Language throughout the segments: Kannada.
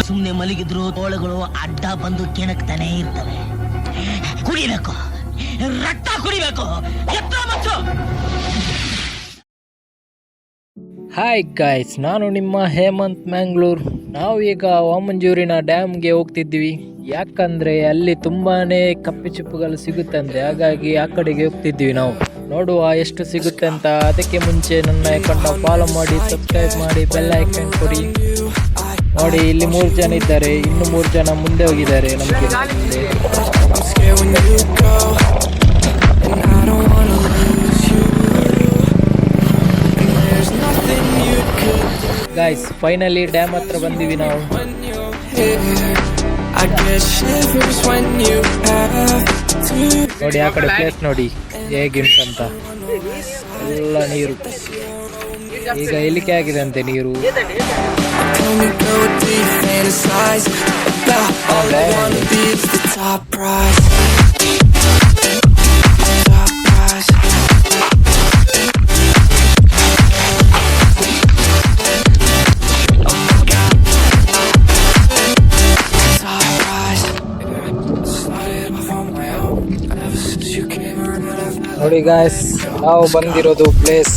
ಸುಮ್ನೆ ಮಲಗಿದ್ರು ತೋಳುಗಳು ಅಡ್ಡ ಬಂದು ಕೆಣಕ್ತಾನೆ ಇರ್ತವೆ. ಕುಡಿಬೇಕು, ರಕ್ತ ಕುಡಿಬೇಕು. ಹಾಯ್ ಗಾಯ್ಸ್, ನಾನು ನಿಮ್ಮ ಹೇಮಂತ್ ಮ್ಯಾಂಗ್ಳೂರ್. ನಾವು ಈಗ ವಾಮಂಜೂರಿನ ಡ್ಯಾಮ್ಗೆ ಹೋಗ್ತಿದ್ವಿ. ಯಾಕಂದರೆ ಅಲ್ಲಿ ತುಂಬಾ ಕಪ್ಪೆಚಿಪ್ಪುಗಳು ಸಿಗುತ್ತಂತೆ, ಹಾಗಾಗಿ ಆ ಕಡೆಗೆ ಹೋಗ್ತಿದ್ವಿ. ನಾವು ನೋಡುವ ಎಷ್ಟು ಸಿಗುತ್ತೆ ಅಂತ. ಅದಕ್ಕೆ ಮುಂಚೆ ನನ್ನ ಅಕೌಂಟ್ನ ಫಾಲೋ ಮಾಡಿ, ಸಬ್ಸ್ಕ್ರೈಬ್ ಮಾಡಿ, ಬೆಲ್ ಐಕಾನ್ ಕೊಡಿ. ನೋಡಿ, ಇಲ್ಲಿ 3 ಜನ ಇದ್ದಾರೆ, ಇನ್ನು 3 ಜನ ಮುಂದೆ ಹೋಗಿದ್ದಾರೆ ನಮಗೆ. ಗಾಯ್ಸ್, ಫೈನಲಿ ಡ್ಯಾಮ್ ಹತ್ರ ಬಂದಿವಿ ನಾವು. ನೋಡಿ ಆ ಕಡೆ ಪ್ಲೇಸ್ ನೋಡಿ ಹೇಗುಂಟಂತ. ಎಲ್ಲ ನೀರು, ಈಗ ಇಳಿಕೆ ಆಗಿದೆ ಅಂತೆ ನೀರು. ನೋಡಿ ಗಾಯ್ಸ್, ನಾವು ಬಂದಿರೋದು ಪ್ಲೇಸ್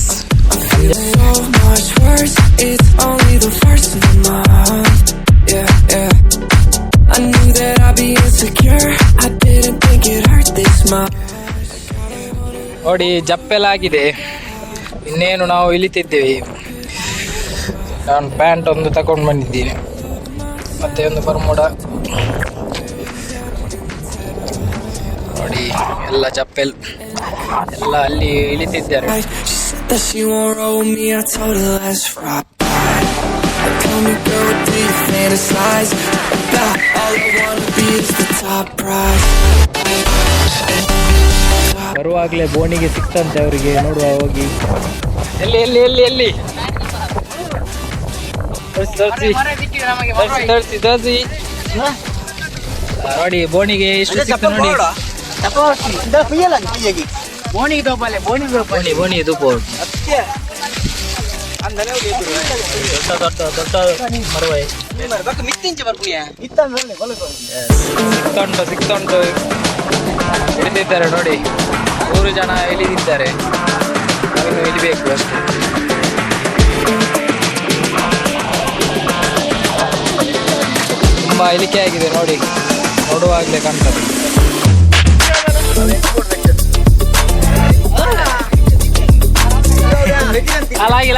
ನೋಡಿ, ಜಪ್ಪೆಲಾಗಿದೆ. ಇನ್ನೇನು ನಾವು ಇಳಿತಿದ್ದೇವೆ. ನಾನು ಪ್ಯಾಂಟ್ ಒಂದು ತಗೊಂಡು ಬಂದಿದ್ದೀನಿ, ಮತ್ತೆ ಒಂದು ಬರ್ಮುಡ. ನೋಡಿ, ಎಲ್ಲ ಚಪ್ಪೆಲ್ ಎಲ್ಲ ಅಲ್ಲಿ ಇಳಿತಿದ್ದಾರೆ. ಬರುವಾಗಲೇ ಬೋಣಿಗೆ ಸಿಕ್ತಂತೆ ಅವರಿಗೆ. ನೋಡುವ ಹೋಗಿ. ಎಲ್ಲಿ ಎಲ್ಲಿ ಎಲ್ಲಿ ಎಲ್ಲಿ ತೋರಿಸಿ. ನೋಡಿ, ಬೋಣಿಗೆ ಎಷ್ಟು ಸಿಕ್ತು ನೋಡಿ. ಬೋಣಿ ದೂಪ ಸಿಕ್ತುಂಟು. ಇಳಿದಿದ್ದಾರೆ ನೋಡಿ, 3 ಜನ ಇಳಿದಿದ್ದಾರೆ. ಇನ್ನು ಇಳಿಬೇಕು ಅಷ್ಟೇ. ತುಂಬಾ ಇಳಿಕೆ ಆಗಿದೆ ನೋಡಿ, ನೋಡುವಾಗಲೇ ಕಾಣ್ತದೆ. ಲಾಗಿ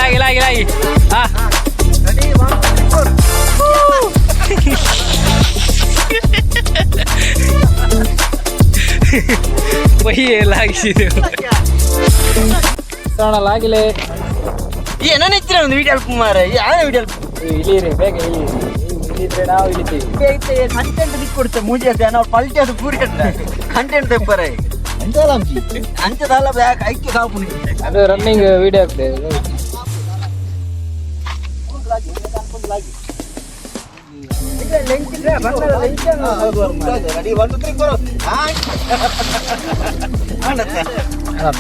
ಲಾಗಿಸಿದೆ. ಲಾಗಿಲೆ ಏನೋ ಇದ್ರೆ ಒಂದು ವಿಡಿಯೋ ಕುಮಾರ ಯಾವ ವಿಡಿಯೋ ಇಳಿರಿ, ಬೇಗ ಇಳಿದ್ರೆ ನಾವು ಇಳಿತೀವಿ. ಕಂಟೆಂಟ್ ಬಿಟ್ಕೊಡ್ತೇವೆ. ಮುಜೆ ನಾವು ಪಲ್ಟಿ ಅದು ಪೂರಿ ಕಂಟೆಂಟ್ ತೆಪ್ಪರ ಅಂಚದಲ್ಲ ಬ್ಯಾಕ್ ಐಕ್ಯ ಕಾಪುನಿ. ಅದು ರನ್ನಿಂಗ್ ವಿಡಿಯೋ ಆಗ್ತದೆ.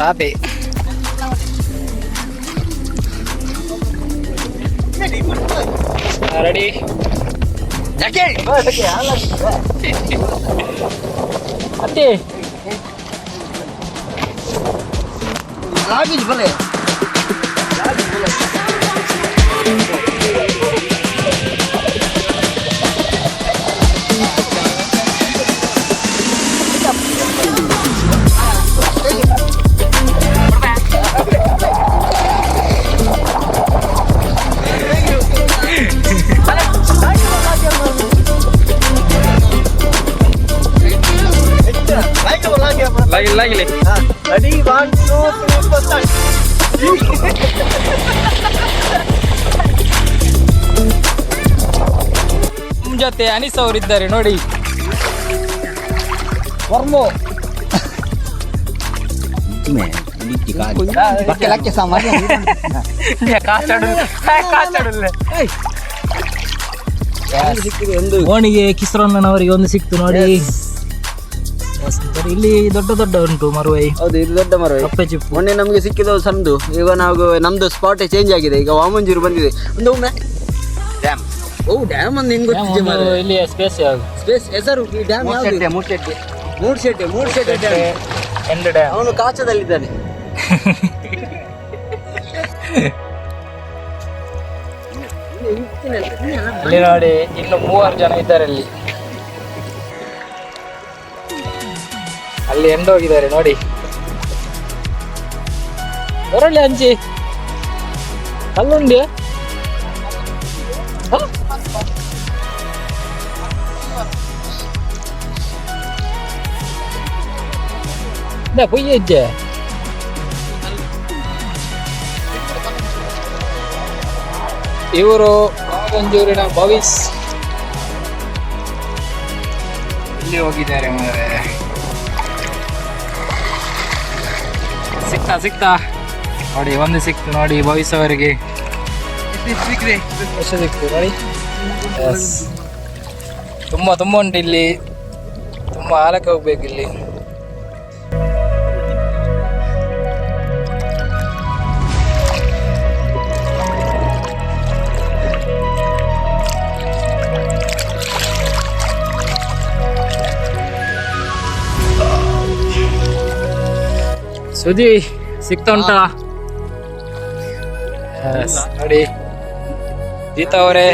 ತಾಪೆ ರೆಡಿ. ಅತ್ತೆ ಲಾಗಿಜ್ ಬಲೆ ಲಾಗಿಲೆ. ರೆಡಿ 1 2 3 ನಿಮ್ಮ ಜೊತೆ ಅನೀಸ್ ಅವರಿದ್ದಾರೆ ನೋಡಿ. ವರ್ಮೋ ಓಣಿಗೆ ಕಿಸ್ರೋಣ್ಣನವರಿಗೆ ಒಂದು ಸಿಕ್ತು ನೋಡಿ. ಇಲ್ಲಿ ದೊಡ್ಡ ದೊಡ್ಡ ಉಂಟು ಮರುವೈ. ಹೌದು, ಇದು ದೊಡ್ಡ ಮರುವೈ. ಕಪ್ಪೆ ಚಿಪ್ಪು ಮೊನ್ನೆ ನಮಗೆ ಸಿಕ್ಕಿದ ಸಣ್ಣದು. ಈಗ ನಾವು ನಮ್ದು ಸ್ಪಾಟ್ ಚೇಂಜ್ ಆಗಿದೆ. ಈಗ ವಾಮಂಜೂರು ಬಂದಿದೆ. ಒಂದು ಒಮ್ಮೆ ಡ್ಯಾಮ್ ಓ ಡ್ಯಾಮ್ ಅಂದ್ರೆ ಹೆಂಗ್ ಗೊತ್ತಿದೆ ಮಾರ್ರೆ? ಇಲ್ಲಿ ಸ್ಪೇಸ್ ಯಾವುದು? ಸ್ಪೇಸ್ ಹೆಸರು ಈ ಡ್ಯಾಮ್ ಯಾವುದು? ಮೂಡ್ಶೆಟ್ಟೆ ಡ್ಯಾಮ್. End dam. ಅವನು ಕಾಚದಲ್ಲಿದ್ದಾನೆ. ಇಲ್ಲಿ ನೋಡಿ ಇನ್ನು 3 ಜನ ಇದ್ದಾರೆ ಅಲ್ಲಿ. ಅಲ್ಲಿ ಎಂಡ್ ಹೋಗಿದ್ದಾರೆ ನೋಡಿ. ಹೊರಳಿ ಅಂಚಿ ಕಲ್ಲುಂಡಿ ಪೊಯ್ಯಜ್ಜೆ ಇವರು ಮಂಜೂರಿನ ಭವಿಸ್ ಇಲ್ಲಿ ಹೋಗಿದ್ದಾರೆ ಮಾರೆ. ಸಿಕ್ತಾ ನೋಡಿ, ಒಂದು ಸಿಕ್ತು ನೋಡಿ ಭವಿಸ್ ಅವರಿಗೆ. ಎಷ್ಟು ಸಿಕ್ತು ನೋಡಿ. ತುಂಬ ಉಂಟು ಇಲ್ಲಿ, ತುಂಬ ಆಳಕ್ಕೆ ಹೋಗ್ಬೇಕು ಇಲ್ಲಿ. ಸುದ್ದಿ ಸಿಕ್ತಾ ಉಂಟಾ? ನೋಡಿ ಗೀತಾ ಅವರೇ.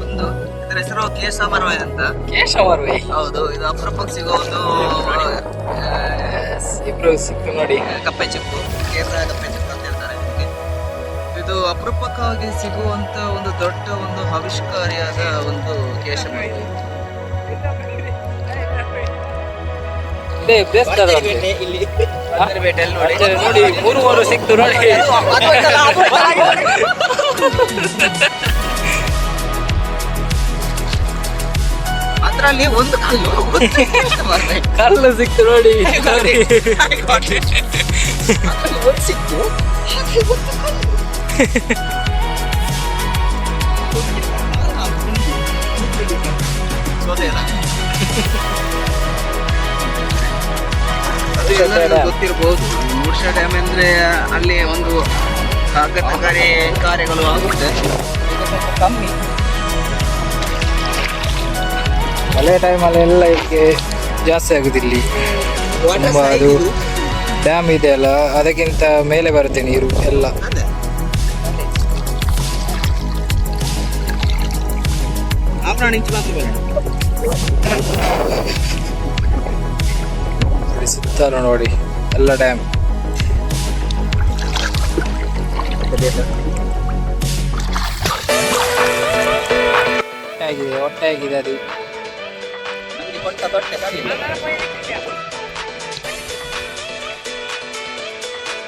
ಒಂದು ಇದರ ಹೆಸರು ಕೇಶವರ್ವೈ ಅಂತ. ಕೇಶವರ್ವೈ? ಹೌದು, ಇದು ಅಪರೂಪಕ್ಕೆ ಸಿಗೋ ಒಂದು ಇಬ್ರು ಸಿಕ್ತು ನೋಡಿ. ಕಪ್ಪೆ ಚಿಪ್ಪು, ಕೇರಳ ಕಪ್ಪೆ ಚಿಪ್ಪು ಅಂತ ಹೇಳ್ತಾರೆ ಇದಕ್ಕೆ. ಇದು ಅಪರೂಪಕ್ಕಾಗಿ ಸಿಗುವಂತ ಒಂದು ದೊಡ್ಡ ಒಂದು ಆವಿಷ್ಕಾರಿಯಾದ ಒಂದು ಕೇಶವರ್ವೈ. ಇಲ್ಲಿ ನೋಡಿ 3 ಸಿಕ್ತು ನೋಡಿ. ಅದರಲ್ಲಿ ಒಂದು ಕಲ್ಲು ಸಿಕ್ತು ನೋಡಿ. ಒಂದು ಸಿಕ್ತು. ಗೊತ್ತಿರಬಹುದು. ಮೂಡ್ಶಾ ಡ್ಯಾಮ್ ಅಂದ್ರೆ ಅಲ್ಲಿ ಒಂದು ಆಘಾತಕಾರಿ ಕಾರ್ಯಗಳು ಆಗುತ್ತೆ. ಕಮ್ಮಿ ಮಳೆ ಟೈಮಲ್ಲಿ ಎಲ್ಲ ಇದಕ್ಕೆ ಜಾಸ್ತಿ ಆಗುದು ಇಲ್ಲಿ. ತುಂಬ ಅದು ಡ್ಯಾಮ್ ಇದೆ ಅಲ್ಲ, ಅದಕ್ಕಿಂತ ಮೇಲೆ ಬರುತ್ತೆ ನೀರು ಎಲ್ಲ. ಸುತ್ತಲೂ ನೋಡಿ ಎಲ್ಲ ಡ್ಯಾಮ್. ಹೊಟ್ಟೆ ಆಗಿದೆ ಅದು.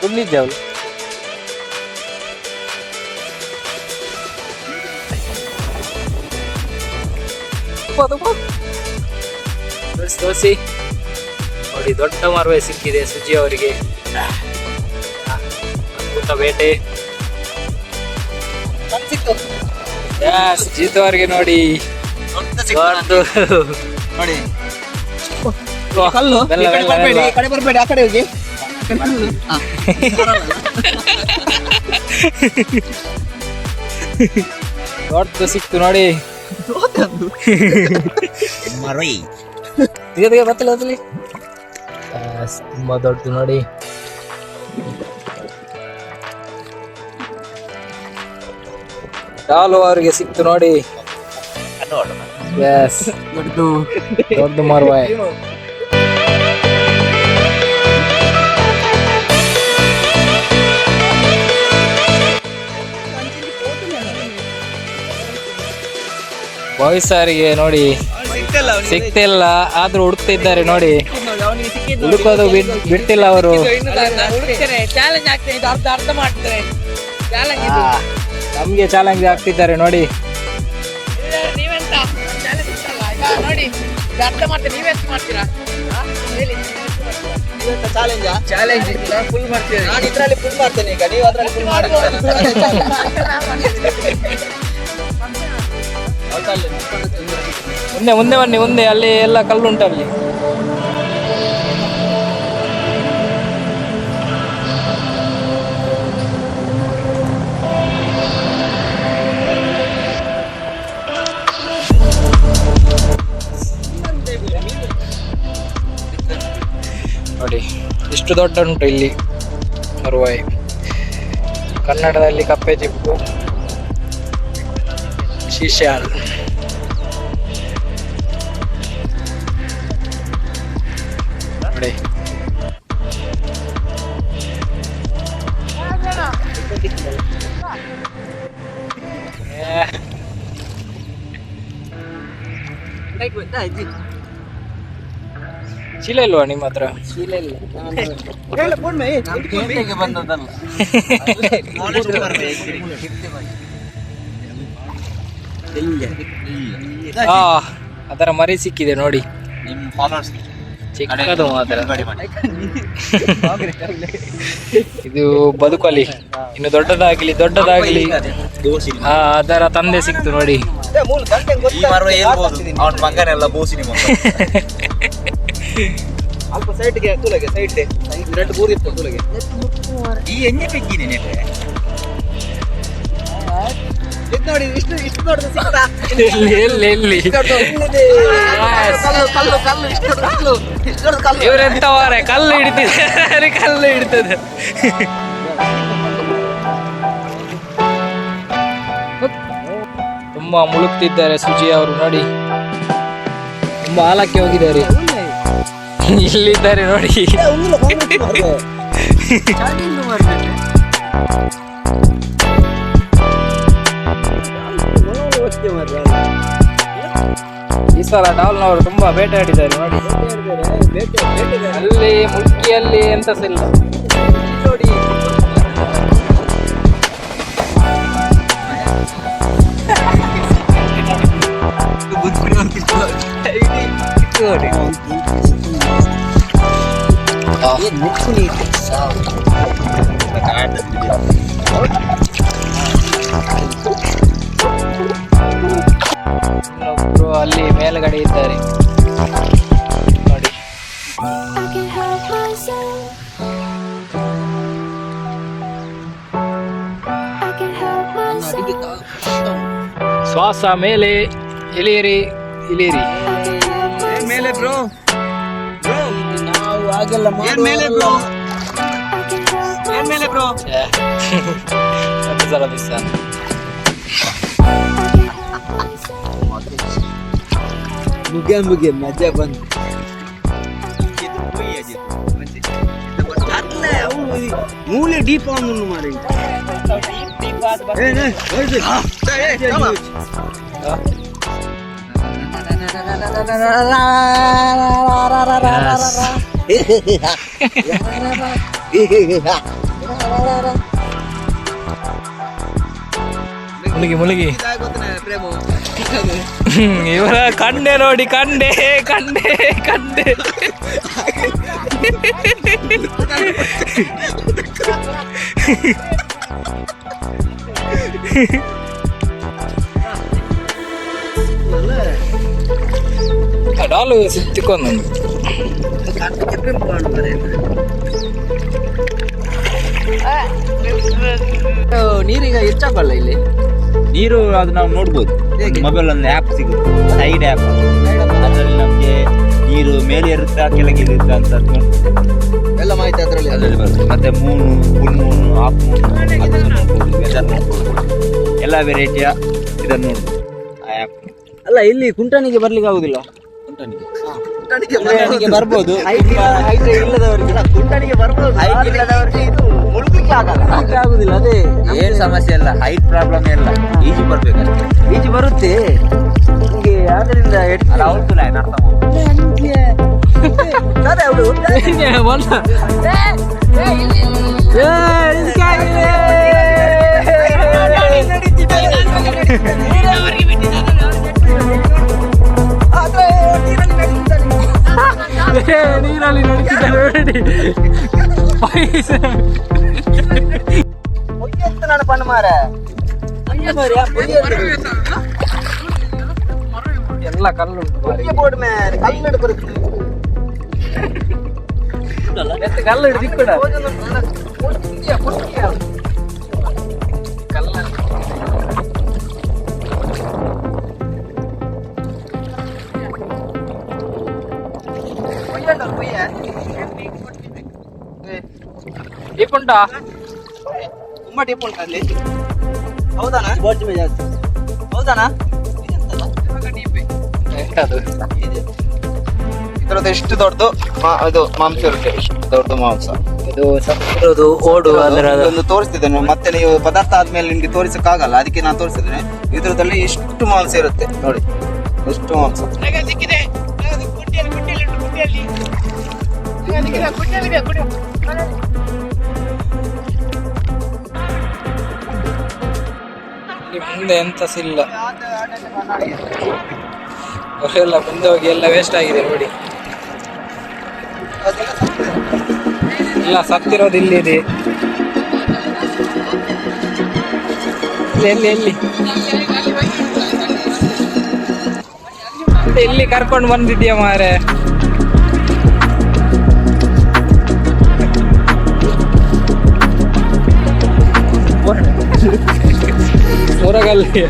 ಕುಂದಿದ್ದೆ ಅವಳು. ತೋರಿಸಿ ನೋಡಿ, ದೊಡ್ಡ ಮರವೆ ಸಿಕ್ಕಿದೆ ಸುಜಿ ಅವರಿಗೆ. ಅದ್ಭುತ ಬೇಟೆ. ಜೀತು ಅವರಿಗೆ ನೋಡಿ ನೋಡಿ ಬರಬೇಡಿ, ಆ ಕಡೆ ಹೋಗಿ. ದೊಡ್ಡ ಸಿಕ್ತು ನೋಡಿ. ಬತ್ತಲಿ ತುಂಬಾ ದೊಡ್ಡದು ನೋಡಿ. ಡಾಲು ಅವರಿಗೆ ಸಿಕ್ತು ನೋಡಿ. ದೊಡ್ಡ ಮಾರ್ವಾಯ್. ಬಾಯ್ಸರಿಗೆ ನೋಡಿ ಸಿಕ್ತಿಲ್ಲ, ಆದ್ರೂ ಹುಡುಕ್ತಿದ್ದಾರೆ ನೋಡಿ. ಹುಡುಕೋದು ಬಿಟ್ಟಿಲ್ಲ ಅವರು. ನಮ್ಗೆ ಚಾಲೆಂಜ್ ಆಗ್ತಿದ್ದಾರೆ ನೋಡಿ. ಫುಲ್ ಮಾಡ್ತೀನಿ. ನಾನು ಇದರಲ್ಲಿ ಫುಲ್ ಮಾಡ್ತೇನೆ. ಈಗ ನೀವು ಅದರಲ್ಲಿ ಫುಲ್ ಮಾಡಿ. ಮುಂದೆ ಬನ್ನಿ, ಮುಂದೆ ಅಲ್ಲಿ ಎಲ್ಲ ಕಲ್ಲುಂಟು ಅಲ್ಲಿ. ಇಷ್ಟು ದೊಡ್ಡ ಉಂಟು ಇಲ್ಲಿ ಮರುವಾಯಿ. ಕನ್ನಡದಲ್ಲಿ ಕಪ್ಪೆ ಚಿಪ್ಪು, ಶಿಶಾಲ್. ನೋಡಿ ಚೀಲ ಇಲ್ವಾ ನಿಮ್ಮ ಹತ್ರ? ಚೀಲ ಇಲ್ಲ. ಬಂದದಲ್ಲ. ಅದರ ಮರಿ ಸಿಕ್ಕಿದೆ ನೋಡಿ, ನಿಮ್ಮ ಫಾಲೋವರ್ಸ್ ಚಿಕ್ಕದು ಮಾತ್ರ. ಇದು ಬದುಕಲಿ, ಇನ್ನು ದೊಡ್ಡದಾಗಲಿ ದೊಡ್ಡದಾಗಲಿ. ಅದರ ತಂದೆ ಸಿಕ್ತು ನೋಡಿ. ಈ ಮರ ಹೇಳ್ಬೋದು ಅವನ ಮಗನೆಲ್ಲ ಬೋಸಿನಿ ಮಗ. ಅಲ್ಪ ಸೈಡ್ಗೆ ತುಲಗೆ ಸೈಡ್ ಎರಡು ಮೂರು ಇತ್ತು ತುಲಗೆ ಈ ಎಣ್ಣೆ ಬೆಗ್ಗಿನಿ ನೆಲೆ ನೋಡಿ. ಇಷ್ಟು ಇಷ್ಟು ದೊಡ್ಡದು ಸಿಕ್ತಾ? ಎಲ್ಲಿ ಕಲ್ಲು ಕಲ್ಲು ಇಷ್ಟು ದೊಡ್ಡ ಕಲ್ಲು, ಇಷ್ಟು ದೊಡ್ಡ ಕಲ್ಲು. ಇವರೆಂತವಾರೆ ಕಲ್ಲು ಹಿಡಿತಿದ್ದಾರೆ, ಕಲ್ಲು ಹಿಡಿತದೆ. ತುಂಬಾ ಮುಳುಗ್ತಿದ್ದಾರೆ ಸುಜಿ ಅವರು ನೋಡಿ. ತುಂಬಾ ಆಳಕ್ಕೆ ಹೋಗಿದ್ದಾರೆ. ಇಲ್ಲಿದ್ದಾರೆ ನೋಡಿ. ಈ ಸಲ ಡಾಲ್ನವರು ತುಂಬಾ ಬೇಟೆಯಾಡಿದ್ದಾರೆ ನೋಡಿ. ಅಲ್ಲಿ ಮುಲ್ಕಿಯಲ್ಲಿ ಎಂತ ಇಲ್ಲ ನೋಡಿ. ಇನ್ನೊಬ್ರು ಅಲ್ಲಿ ಮೇಲ್ಗಡೆ ಇದ್ದಾರೆ ನೋಡಿ. ಶ್ವಾಸ ಮೇಲೆ ಇಳಿಯಿರಿ ಇಳಿಯಿರಿ. ಮೇಲೆ ಬ್ರೋ, ನಾವು ಹಾಗೆಲ್ಲ ಮೇಲೆ ಬ್ರೋ, ಮೇಲೆ ಬ್ರೋ. ಸಲ ಮಿಸ್ ಮುಗಿಯ ಮಜಾ ಬಂತು. ಮೂಲೆ ಡೀಪ್ ಆನ್ ಮಾರಿ. ಮುಳುಗಿ ಮುಳುಗಿ. ಇವರ ಕಂಡೆ ನೋಡಿ, ಕಂಡೆ ಕಂಡೆ ಕಂಡೆ. ಡಾಲು ಸಿಕ್ಕೊಂಡು ನೀರೀಗ ಹೆಚ್ಚಾಗಲ್ಲ ಇಲ್ಲಿ ನೀರು. ಅದು ನಾವು ನೋಡ್ಬೋದು, ಮೊಬೈಲ್ ಒಂದು ಆ್ಯಪ್ ಸಿಗುತ್ತೆ, ಸೈಡ್ ಆ್ಯಪ್. ಅದರಲ್ಲಿ ನಮಗೆ ನೀರು ಮೇಲೆ ಇರುತ್ತಾ ಕೆಳಗೆ ಇರುತ್ತಾ ಅಂತ ನೋಡ್ಬೋದು, ಎಲ್ಲ ಮಾಹಿತಿ ಅದರಲ್ಲಿ ಬರುತ್ತೆ. ಮತ್ತೆ moon, full moon, half moon ಅದನ್ನು ನೋಡ್ಬೋದು, ವೆದರ್ ನೋಡ್ಬೋದು, ಎಲ್ಲ ವೆರೈಟಿಯ ಇದನ್ನು ನೋಡ್ಬೋದು ಆ ಆ್ಯಪ್. ಅಲ್ಲ ಇಲ್ಲಿ ಕುಂಟನಿಗೆ ಬರ್ಲಿಕ್ಕೆ ಆಗುದಿಲ್ಲ. ಕುಂಟನಿಗೆ ಬರ್ಬೋದು, ಇಲ್ಲದವರಿಗೆ ಕುಂಟನಿಗೆ ಬರ್ಬೋದು, ಇಲ್ಲದವರಿಗೆ ಇದು ಮುಳುಗಲಿಕ್ಕೆ ಆಗುದಿಲ್ಲ. ಅದೇ ಏನು ಸಮಸ್ಯೆ ಇಲ್ಲ, ಹೈಟ್ ಪ್ರಾಬ್ಲಮ್ ಇಲ್ಲ, ಈಜಿ ಬರ್ಬೇಕಷ್ಟೇ. ಈಜು ಬರುತ್ತೆ ನಿಮಗೆ. ಅದರಿಂದ ಅವ್ರದ್ದು ಲೈನ್ ಅರ್ಥ ನೀರಲ್ಲಿ ನಡೀತಿದ್ದಾರೆ ನಾನು ಪಣ್ಣ ಮಾರ ಎಲ್ಲ ಕಲ್ಲು ಬೋರ್ಡ್ ಮೇಲೆ ಕಲ್ಲು ಬರುತ್ತೆ. ಕಲ್ಲು ಹಿಡಿದು ಕೂಡ ಡೀಪ್ ಉಂಟಾ? ತುಂಬಾ ಡೀಪ್ ಉಂಟು ಅಲ್ಲಿ. ಹೌದಾನ? ಹೌದಾನ? ಎಂತದು? ಇದ್ರದ್ದು ಎಷ್ಟು ದೊಡ್ಡದು ಇದು ಮಾಂಸ ಇರುತ್ತೆ, ಎಷ್ಟು ದೊಡ್ಡ ಮಾಂಸ ಇದು ಸತ್ತಿರೋದು ಓಡು ಅದರ ಒಂದು ತೋರಿಸ್ತಿದ್ದೇನೆ. ಮತ್ತೆ ನೀವು ಪದಾರ್ಥ ಆದ್ಮೇಲೆ ನಿಮ್ಗೆ ತೋರಿಸಕ್ಕಾಗಲ್ಲ, ಅದಕ್ಕೆ ನಾನು ತೋರಿಸಿದ್ದೇನೆ. ಇದ್ರದಲ್ಲಿ ಎಷ್ಟು ಮಾಂಸ ಇರುತ್ತೆ ನೋಡಿ, ಎಷ್ಟು ಮಾಂಸ. ಮುಂದೆ ಎಂತ ಸಿಲ್ಲ, ಅವರೆಲ್ಲ ಮುಂದೆ ಹೋಗಿ ಎಲ್ಲ ವೇಸ್ಟ್ ಆಗಿದೆ ನೋಡಿ. ಇಲ್ಲ, ಸತ್ತಿರೋದು ಇಲ್ಲಿದೆ. ಎಲ್ಲಿ ಎಲ್ಲಿ ಎಲ್ಲಿ ಕರ್ಕೊಂಡು ಬಂದಿದ್ಯಾ ಮಾರೆ? ಹೊರಗಲ್ಲಿ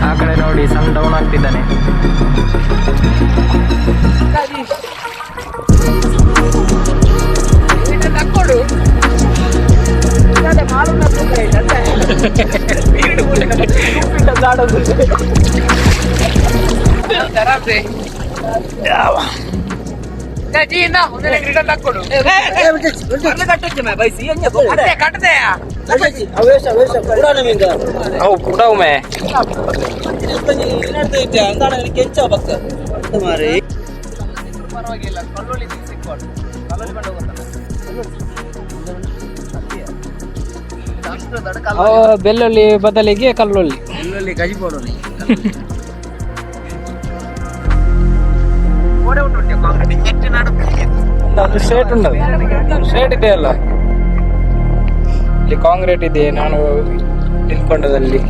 ಆ ಕಡೆ ನೋಡಿ, ಸಣ್ಣ ಡೌನ್ ಆಗ್ತಿದ್ದಾನೆ. ಬೆಳ್ಳುಳ್ಳಿ ಬದಲಿಗೆ ಕಲ್ಲುಳ್ಳಿ. ಗಜಿಬೋಡೋನಿ ಅದು ಸ್ಟ್ರೇಟ್ ಉಂಟು, ಸ್ಟ್ರೇಟ್ ಇದೆ ಅಲ್ಲ, ಇಲ್ಲಿ ಕಾಂಕ್ರೀಟ್ ಇದೆ. ನಾನು ನಿಂತ್ಕೊಂಡದಲ್ಲಿ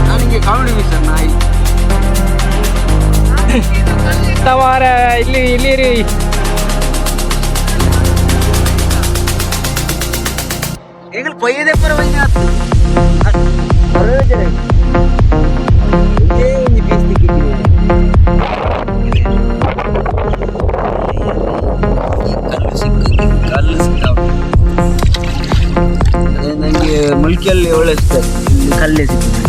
ನನಗೆ ಕಾಮಿಡಿ ಮಿಷನ್ ನಾಯಿ ತವಾರ ಇಲ್ಲಿ ಇಲ್ಲಿ ರೀ. ಈಗ ಪೊಯ್ಯದೆ ಪರವಾಗಿ ಕಲ್ಲು ಸಿಗ್ತಾವ. ನನಗೆ ಮುಲ್ಕಿಯಲ್ಲಿ ಒಳ್ಳೆ ಸಿಗ್ತದೆ, ಇಲ್ಲಿ ಕಲ್ಲೇ ಸಿಗ್ತದೆ.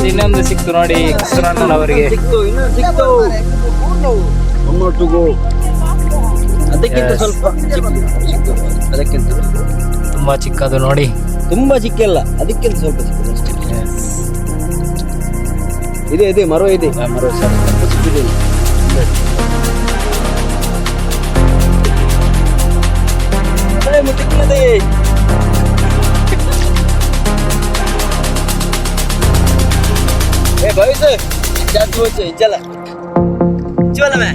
ಇನ್ನೊಂದು ಸಿಕ್ತು ನೋಡಿ ಅವರಿಗೆ. ಅದಕ್ಕಿಂತ ಸ್ವಲ್ಪ ಅದಕ್ಕಿಂತ ತುಂಬಾ ಚಿಕ್ಕದು ನೋಡಿ, ತುಂಬಾ ಚಿಕ್ಕಲ್ಲ, ಅದಕ್ಕಿಂತ ಸ್ವಲ್ಪ ಚಿಕ್ಕದು ಅಷ್ಟೇ. ಇದೆ ಮರ ಇದೆ, ಮರ ಚಿಕ್ಕಿದೆ. भविष्य चला चला मैं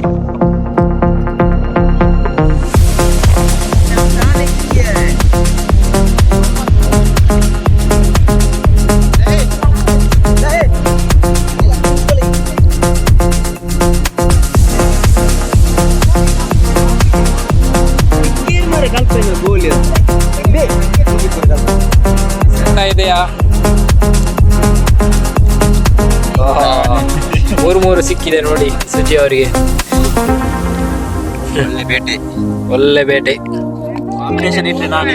ಇದೆಯಾ? ಮೂರು ಸಿಕ್ಕಿದೆ ನೋಡಿ ಸುಜಿ ಅವರಿಗೆ. ಒಳ್ಳೆ ಬೇಟೆ ಕಾಂಬಿನೇಷನ್ ಇಟ್ಟು ನಾನು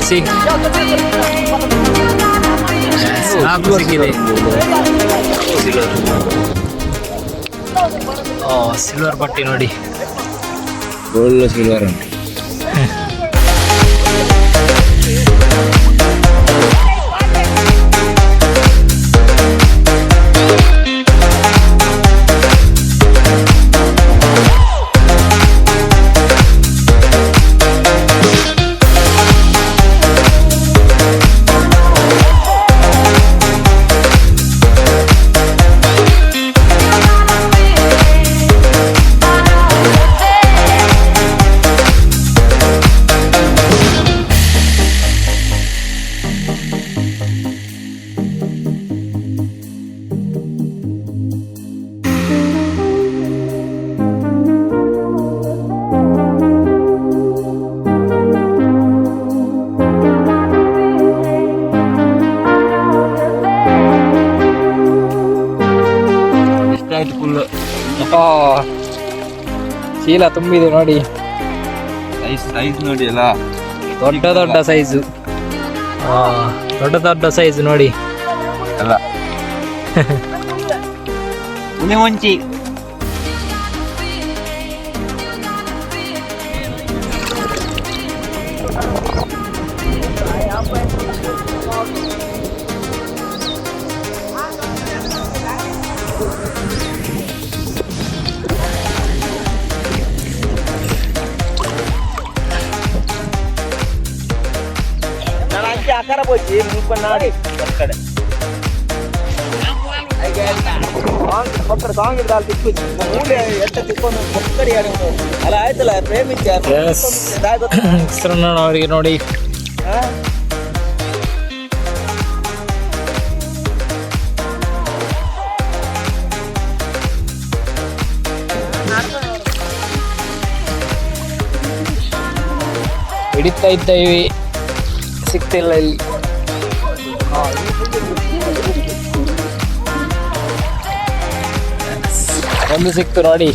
ತೋರಿಸಿ. ನಾಲ್ಕು ಸಿಕ್ಕಿದೆ. ಸಿಲ್ವರ್ ಬಟ್ಟೆ ನೋಡಿ. ಒಳ್ಳೆ ಸಿಲ್ವರ್ ಉಂಟು. ಎಷ್ಟಾಯ್ತು ಫುಲ್ ಚೀಲ ತುಂಬಿದೆ ನೋಡಿ. ಸೈಜ್ ನೋಡಿ ಅಲ್ಲ, ದೊಡ್ಡ ದೊಡ್ಡ ಸೈಜು. ದೊಡ್ಡ ದೊಡ್ಡ ಸೈಜ್ ನೋಡಿ ಅಲ್ಲ ಮುಂಚಿ. ಆಕಾರ ಹೋಗಿ ಮುಪ್ಪನಾಡಿ ಕಡೆ ಸಾಂಗ್ ಇಡ್ದಾಲ್ ತಿಕ್ಕು ಮೂಲೆ ಎತ್ತ ತಿಕ್ಕೊಂಡು ಮಕ್ಕಡಿ ಅಲ್ಲ ಆಯ್ತಲ್ಲ ಪ್ರೇಮಿಂಚ ಅವರಿಗೆ ನೋಡಿ. ಹಿಡಿತಾ ಇದ್ದೇವೆ, ಸಿಗ್ತಿಲ್ಲ ಇಲ್ಲಿ. ಒಂದು ಸಿಕ್ತು ನೋಡಿ,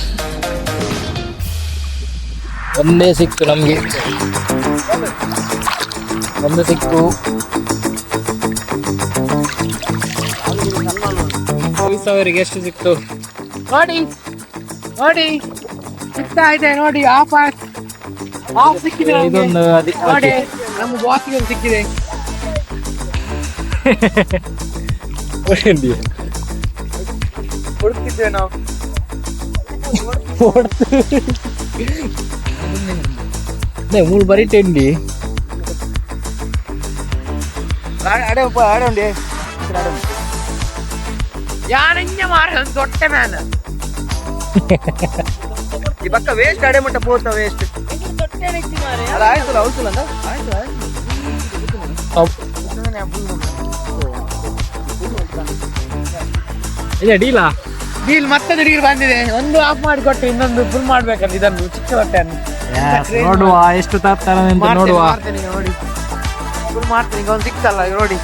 ಒಂದೇ ಸಿಕ್ತು ನಮ್ಗೆ. ಒಂದು ಸಿಕ್ತು. ಅವರಿಗೆ ಎಷ್ಟು ಸಿಕ್ತು ನೋಡಿ ನೋಡಿ, ಸಿಗ್ತಾ ಇದೆ ನೋಡಿ. ಆಫ್ ಸಿಕ್ಕಿದೆ. ಇದೊಂದು ನೋಡಿ, ನಮ್ಮ ಬಾಸ್ಗೆ ಒಂದು ಸಿಕ್ಕಿದೆ. ಹುಡುಕ್ತಿದ್ದೇವೆ ನಾವು. ಮೂರು ಬರೀ ಟೆಂಡಿ ಆಡೋಂಡಿ ಯಾರನ್ನ ಮಾರ ದೊಡ್ಡ ಮ್ಯಾನ ಈ ಪಕ್ಕ ವೇಸ್ಟ್ ಅಡೆ ಮಟ್ಟ ಪೋತ ವೇಸ್ಟ್ ಅಲ್ಲ ಆಯ್ತಲ್ಲ ಔಸಲ್ಲ ಅಂತ ಆಯ್ತು. ಇದೆ ಡೀಲಾ? ಡೀಲ್ ಮತ್ತೊಂದು ಡೀಲ್ ಬಂದಿದೆ. ಒಂದು ಆಫ್ ಮಾಡಿ ಕೊಟ್ಟರೆ ಇನ್ನೊಂದು ಫುಲ್ ಮಾಡ್ಬೇಕಲ್ಲ ಇದನ್ನು ಚಿಕ್ಕ ಹೊಟ್ಟೆಯನ್ನು. ನೋಡುವ ಎಷ್ಟು ತರ್ತಾರೆ ಅಂತ ನೋಡುವ. ನೋಡಿ ಫುಲ್ ಮಾಡ್ತೀನಿ. ಈಗ ಒಂದು ಸಿಕ್ತಲ್ಲ ನೋಡಿ.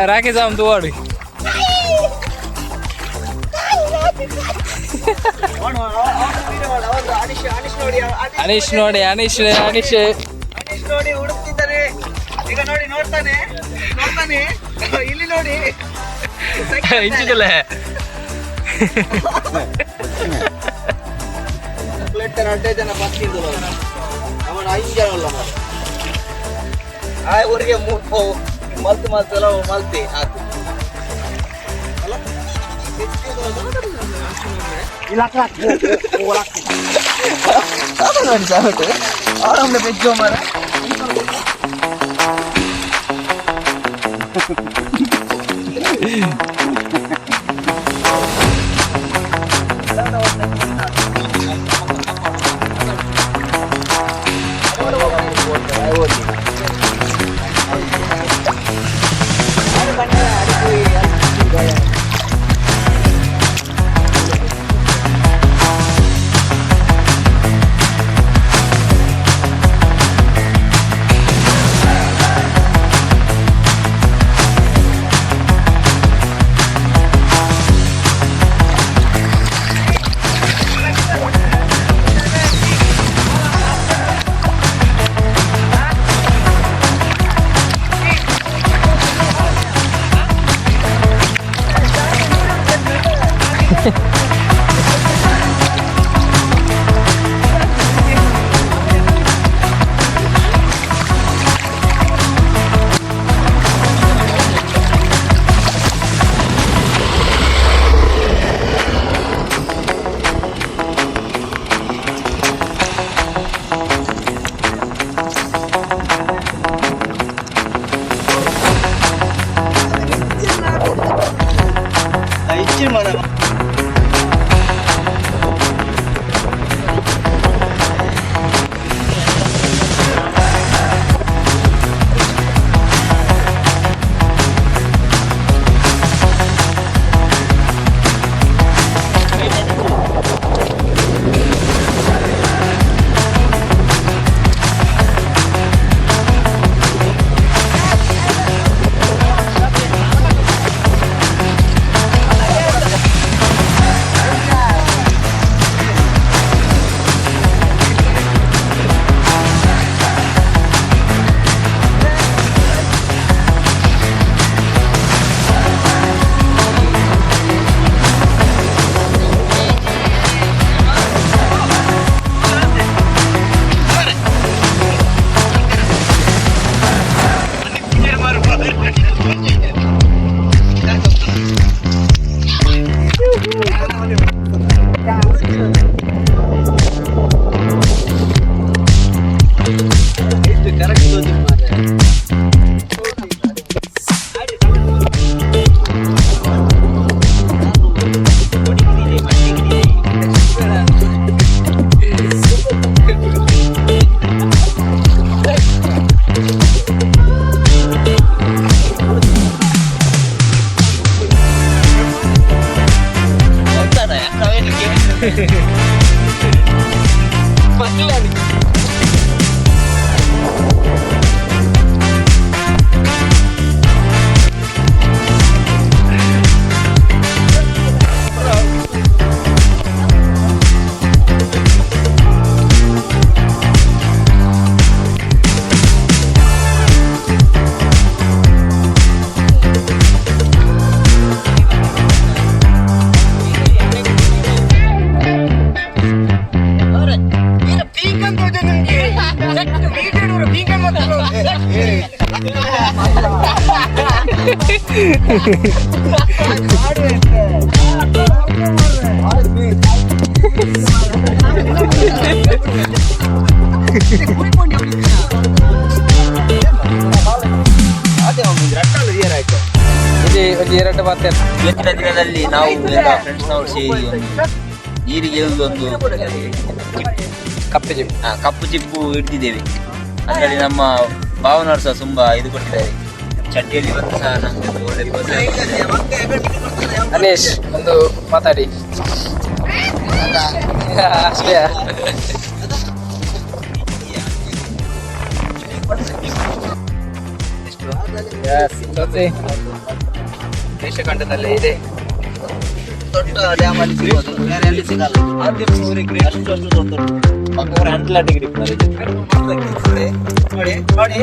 राकेश आम दुआड़ी ಅನೀಶ್ ನೋಡಿ, ಅನೀಶ್ ನೋಡಿ ಹುಡುಕ್ತಿದ್ದಾರೆ. ಈಗ ನೋಡಿ ನೋಡ್ತಾನೆ ಇಲ್ಲಿ ನೋಡಿ ಇಂಚಿದಲ್ಲ ಅಡ್ಡೆ ಜನ ಬರ್ತಿದ್ದು ಅವನ 5 ಜನ ಅಲ್ಲ ಊರಿಗೆ ಮಲ್ತು ಎಲ್ಲ ಮಲ್ತಿ ಆತು ಅಲ್ಲ ಆರಾಮ್ಲೆ ಬೆಜ್ಜೋ ಮಾರ ಎರಡು ಮತ್ತೆ ಇವತ್ತಿನ ದಿನದಲ್ಲಿ ನಾವು ಎಲ್ಲ ಫ್ರೆಂಡ್ಸ್ನವರು ಸೇರಿ ನೀರಿಗೆ ಒಂದು ಕಪ್ಪು ಚಿಪ್ಪು ಹಿಡ್ದಿದ್ದೇವೆ. ಅದರಲ್ಲಿ ನಮ್ಮ ಭಾವನವರು ಸಹ ತುಂಬಾ ಇದು ಕೊಟ್ಟಿದ್ದಾರೆ. ಚಡ್ಡಿಯಲ್ಲಿ ಬಂದು ಸಹ ನಮ್ಗೆ ಒಳ್ಳೆ ಅನೇಶ್ ಒಂದು ಮಾತಾಡಿ ಅಷ್ಟೇ. ದೇಶಖಂಡದಲ್ಲೇ ಇದೆ ದೊಡ್ಡ ಡ್ಯಾಮ್ ಅಲ್ಲಿ ಸಿಗೋದು, ಬೇರೆ ಎಲ್ಲಿ ಸಿಗಲ್ಲ. ಅಷ್ಟು ದೊಡ್ಡ ಮಕ್ಕಳ 100 ಡಿಗ್ರಿ ನೋಡಿ ನೋಡಿ ನೋಡಿ.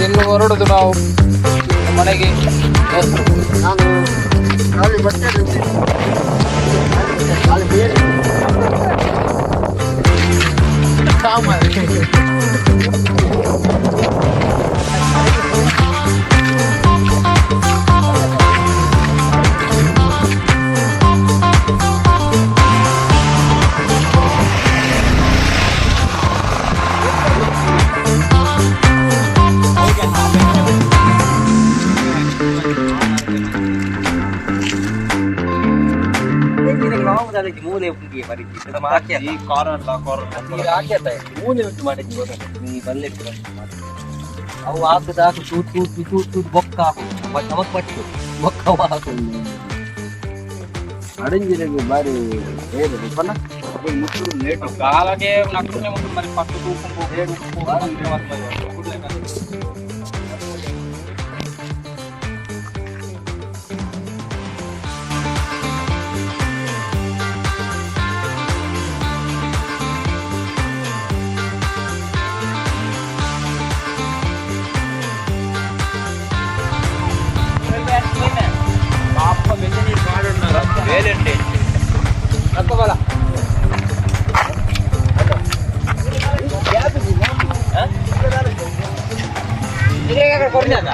ಇನ್ನು ಹೊರಡುದು ನಾವು ಮನೆಗೆ. ನಾನು ಖಾಲಿ ಬಟ್ಟೆ ಖಾಲಿ ಬೇರೆ ಮೂಲೆ ಉಂಟು ಅವು ಹಾಕುದು ಹಾಕು ತೂತ್ ತೂತ್ ತೂತ್ ತೂತ್ ಬೊಕ್ಕ ಹಾಕು ನಮಕ್ ಪಟ್ಟು ಬೊಕ್ಕ ಹಾಕು ಅಡಂಜಿರಿಗೆ ಬಾರಿ ಕಾಲಗೆ మరి పట్టు ಕೊಡ್ಲಿಲ್ಲ